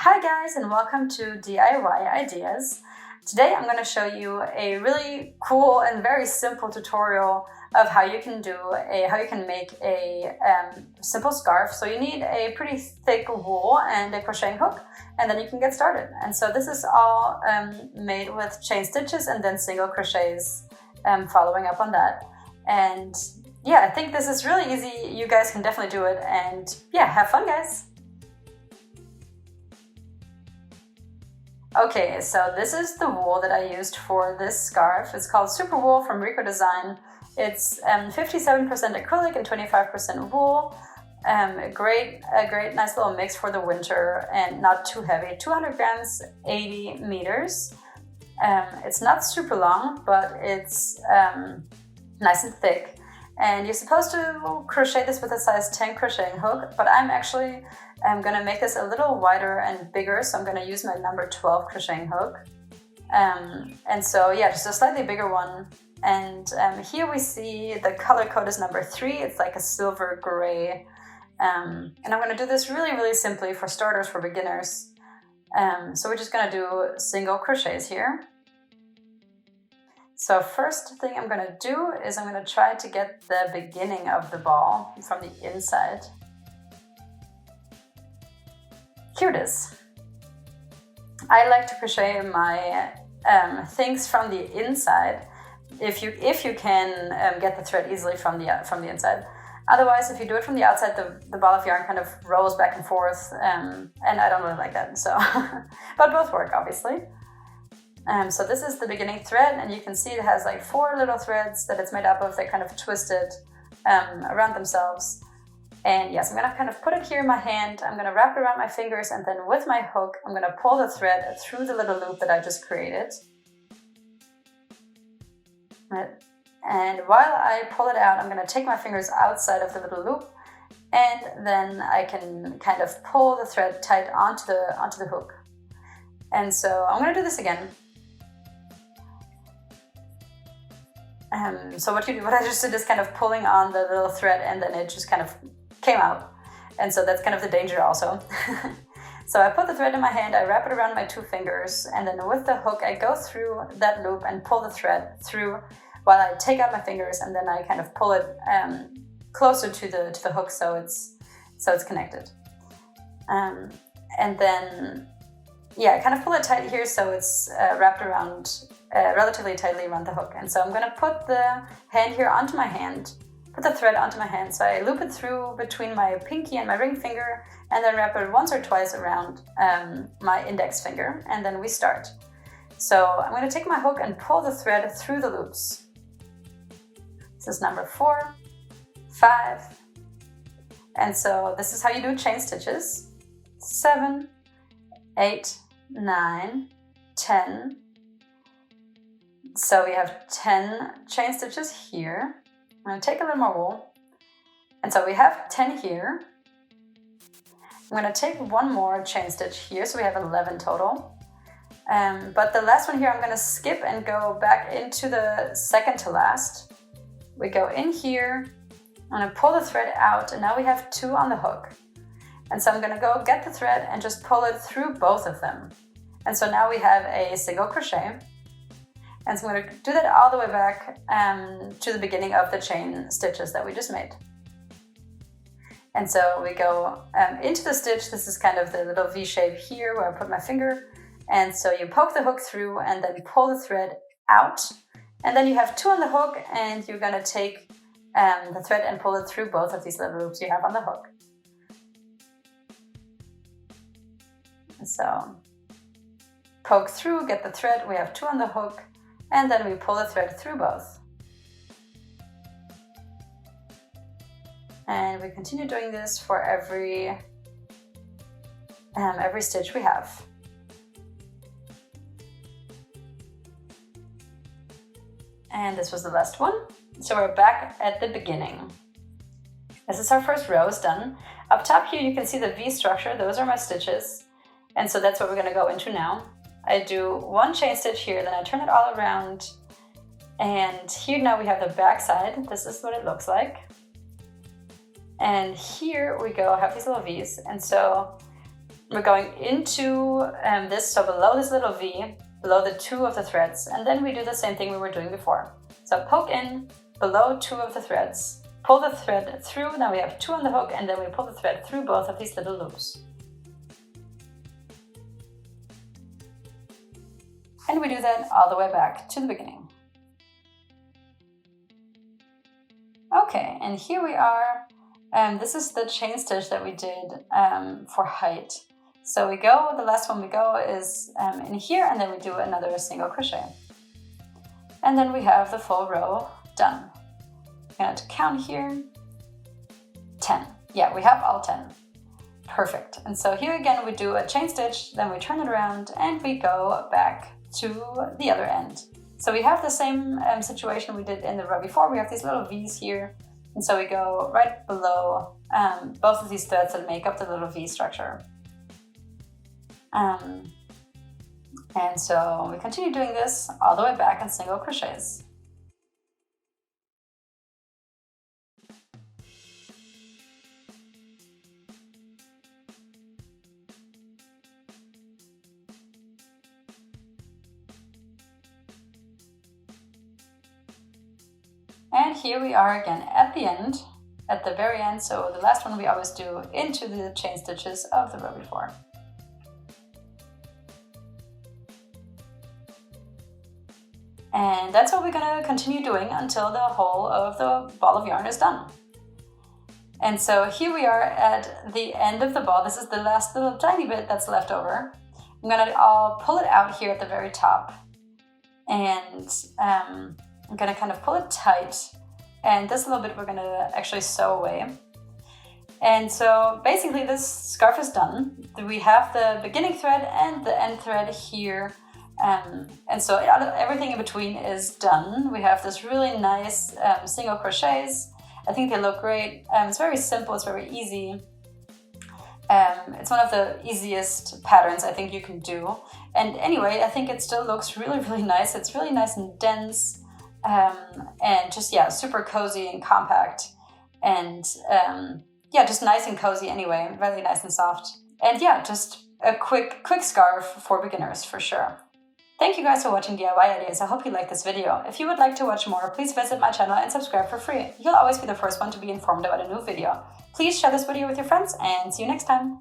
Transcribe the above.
Hi guys, and welcome to DIY Ideas. Today I'm going to show you a really cool and very simple tutorial of how you can make a simple scarf. So you need a pretty thick wool and a crocheting hook, and then you can get started. And so this is all made with chain stitches and then single crochets following up on that. And yeah, I think this is really easy. You guys can definitely do it, and yeah, have fun guys. Okay, so this is the wool that I used for this scarf. It's called Super Wool from Rico Design. It's 57% acrylic and 25% wool. A great nice little mix for the winter and not too heavy. 200 grams, 80 meters. It's not super long, but it's nice and thick. And you're supposed to crochet this with a size 10 crocheting hook, but I'm gonna make this a little wider and bigger, so I'm gonna use my number 12 crocheting hook. And so yeah, just a slightly bigger one. And here we see the color code is number 3. It's like a silver gray. And I'm gonna do this really simply for starters, for beginners. So we're just gonna do single crochets here. So first thing I'm gonna do is I'm gonna try to get the beginning of the ball from the inside. Here it is. I like to crochet my things from the inside if you can get the thread easily from the inside. Otherwise, if you do it from the outside, the ball of yarn kind of rolls back and forth, and I don't really like that. So, but both work obviously. So this is the beginning thread, and you can see it has like 4 little threads that it's made up of. They're kind of twisted around themselves. And yes, I'm gonna kind of put it here in my hand. I'm gonna wrap it around my fingers, and then with my hook, I'm gonna pull the thread through the little loop that I just created. Right. And while I pull it out, I'm gonna take my fingers outside of the little loop, and then I can kind of pull the thread tight onto the hook. And so I'm gonna do this again. So what I just did is kind of pulling on the little thread, and then it just kind of came out. And so that's kind of the danger also. So I put the thread in my hand, I wrap it around my 2 fingers, and then with the hook I go through that loop and pull the thread through while I take out my fingers, and then I kind of pull it closer to the hook so it's connected. And then yeah, I kind of pull it tight here so it's wrapped around relatively tightly around the hook. And so I'm gonna put the hand here onto my hand, put the thread onto my hand. So I loop it through between my pinky and my ring finger, and then wrap it once or twice around my index finger, and then we start. So I'm gonna take my hook and pull the thread through the loops. This is number 4, 5, and so this is how you do chain stitches. 7, 8, 9, 10. So we have 10 chain stitches here. I'm going to take a little more wool. And so we have 10 here. I'm going to take one more chain stitch here, so we have 11 total. But the last one here, I'm going to skip and go back into the second to last. We go in here, I'm going to pull the thread out, and now we have 2 on the hook. And so I'm going to go get the thread and just pull it through both of them. And so now we have a single crochet. And so I'm going to do that all the way back to the beginning of the chain stitches that we just made. And so we go into the stitch. This is kind of the little V shape here where I put my finger. And so you poke the hook through and then pull the thread out. And then you have 2 on the hook, and you're going to take the thread and pull it through both of these little loops you have on the hook. So poke through, get the thread, we have 2 on the hook, and then we pull the thread through both. And we continue doing this for every stitch we have. And this was the last one. So we're back at the beginning. This is our first row is done. Up top here you can see the V structure, those are my stitches. And so that's what we're going to go into now. I do 1 chain stitch here, then I turn it all around. And here now we have the back side. This is what it looks like. And here we go, have these little V's. And so we're going into this, so below this little V, below the 2 of the threads, and then we do the same thing we were doing before. So poke in below 2 of the threads, pull the thread through, now we have 2 on the hook, and then we pull the thread through both of these little loops. And we do that all the way back to the beginning. Okay, and here we are. This is the chain stitch that we did for height. So we go, the last one we go is in here, and then we do another single crochet. And then we have the full row done. I'm going to count here. 10. Yeah, we have all 10. Perfect. And so here again we do a chain stitch, then we turn it around and we go back to the other end. So we have the same situation we did in the row before. We have these little V's here, and so we go right below both of these threads that make up the little V structure. And so we continue doing this all the way back in single crochets. And here we are again at the end, at the very end. So the last one we always do into the chain stitches of the row before. And that's what we're going to continue doing until the whole of the ball of yarn is done. And so here we are at the end of the ball. This is the last little tiny bit that's left over. I'm going to pull it out here at the very top. And I'm going to kind of pull it tight. And this little bit we're going to actually sew away. And so basically this scarf is done. We have the beginning thread and the end thread here. And so everything in between is done. We have this really nice single crochets. I think they look great. It's very simple, it's very easy. It's one of the easiest patterns I think you can do. And anyway, I think it still looks really, really nice. It's really nice and dense, and just, yeah, super cozy and compact. And yeah, just nice and cozy anyway, really nice and soft. And yeah, just a quick scarf for beginners for sure. Thank you guys for watching DIY Ideas. I hope you liked this video. If you would like to watch more, please visit my channel and subscribe for free. You'll always be the first one to be informed about a new video. Please share this video with your friends and see you next time.